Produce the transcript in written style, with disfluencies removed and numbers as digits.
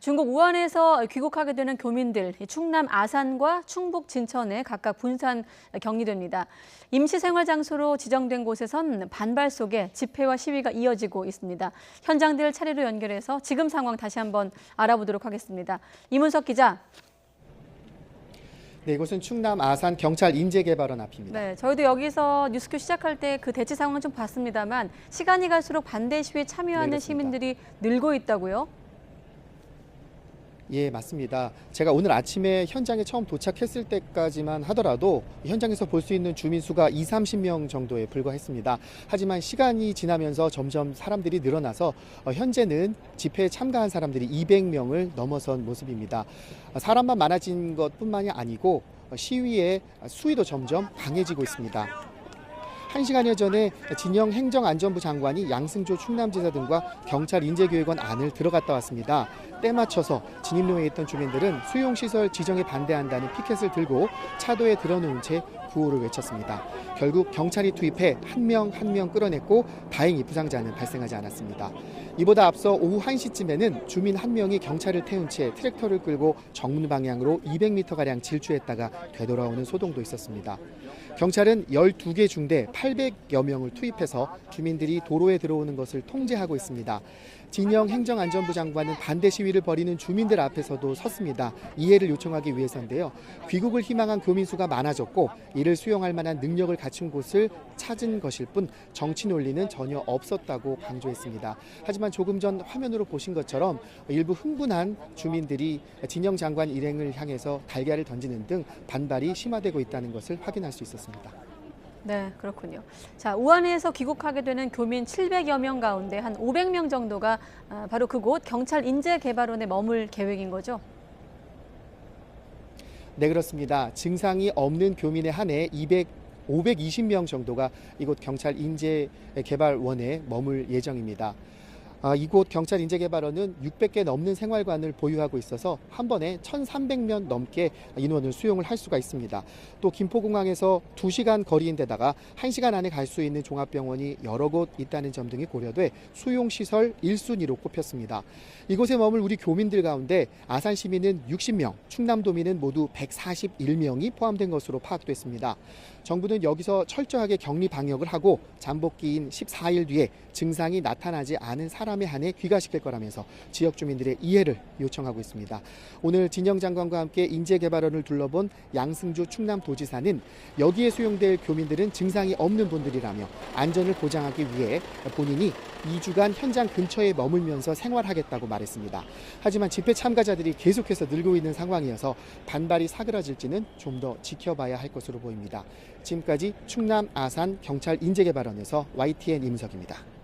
중국 우한에서 귀국하게 되는 교민들, 충남 아산과 충북 진천에 각각 분산 격리됩니다. 임시 생활 장소로 지정된 곳에선 반발 속에 집회와 시위가 이어지고 있습니다. 현장들 차례로 연결해서 지금 상황 다시 한번 알아보도록 하겠습니다. 이문석 기자. 네, 이곳은 충남 아산 경찰 인재개발원 앞입니다. 네, 저희도 여기서 뉴스큐 시작할 때 그 대치 상황 좀 봤습니다만 시간이 갈수록 반대 시위에 참여하는 네, 시민들이 늘고 있다고요? 예, 맞습니다. 제가 오늘 아침에 현장에 처음 도착했을 때까지만 하더라도 현장에서 볼 수 있는 주민 수가 20-30명 정도에 불과했습니다. 하지만 시간이 지나면서 점점 사람들이 늘어나서 현재는 집회에 참가한 사람들이 200명을 넘어선 모습입니다. 사람만 많아진 것뿐만이 아니고 시위의 수위도 점점 강해지고 있습니다. 1시간여 전에 진영 행정안전부 장관이 양승조 충남지사 등과 경찰 인재교육원 안을 들어갔다 왔습니다. 때 맞춰서 진입로에 있던 주민들은 수용시설 지정에 반대한다는 피켓을 들고 차도에 들어놓은 채 구호를 외쳤습니다. 결국 경찰이 투입해 한 명 한 명 끌어냈고 다행히 부상자는 발생하지 않았습니다. 이보다 앞서 오후 1시쯤에는 주민 한 명이 경찰을 태운 채 트랙터를 끌고 정문 방향으로 200m가량 질주했다가 되돌아오는 소동도 있었습니다. 경찰은 12개 중대 800여 명을 투입해서 주민들이 도로에 들어오는 것을 통제하고 있습니다. 진영 행정안전부 장관은 반대 시위를 벌이는 주민들 앞에서도 섰습니다. 이해를 요청하기 위해서인데요. 귀국을 희망한 교민 수가 많아졌고 이를 수용할 만한 능력을 갖춘 곳을 찾은 것일 뿐 정치 논리는 전혀 없었다고 강조했습니다. 하지만 조금 전 화면으로 보신 것처럼 일부 흥분한 주민들이 진영 장관 일행을 향해서 달걀을 던지는 등 반발이 심화되고 있다는 것을 확인할 수 있었습니다. 네, 그렇군요. 자, 우한에서 귀국하게 되는 교민 700여 명 가운데 한 500명 정도가 바로 그곳 경찰 인재개발원에 머물 계획인 거죠? 네, 그렇습니다. 증상이 없는 교민에 한해 520명 정도가 이곳 경찰 인재개발원에 머물 예정입니다. 이곳 경찰 인재개발원은 600개 넘는 생활관을 보유하고 있어서 한 번에 1,300명 넘게 인원을 수용을 할 수가 있습니다. 또 김포공항에서 2시간 거리인데다가 1시간 안에 갈 수 있는 종합병원이 여러 곳 있다는 점 등이 고려돼 수용시설 1순위로 꼽혔습니다. 이곳에 머물 우리 교민들 가운데 아산 시민은 60명, 충남도민은 모두 141명이 포함된 것으로 파악됐습니다. 정부는 여기서 철저하게 격리 방역을 하고 잠복기인 14일 뒤에 증상이 나타나지 않은 사람에 한해 귀가시킬 거라면서 지역 주민들의 이해를 요청하고 있습니다. 오늘 진영 장관과 함께 인재개발원을 둘러본 양승조 충남도지사는 여기에 수용될 교민들은 증상이 없는 분들이라며 안전을 보장하기 위해 본인이 2주간 현장 근처에 머물면서 생활하겠다고 말했습니다. 하지만 집회 참가자들이 계속해서 늘고 있는 상황이어서 반발이 사그라질지는 좀 더 지켜봐야 할 것으로 보입니다. 지금까지 충남 아산 경찰 인재개발원에서 YTN 임석입니다.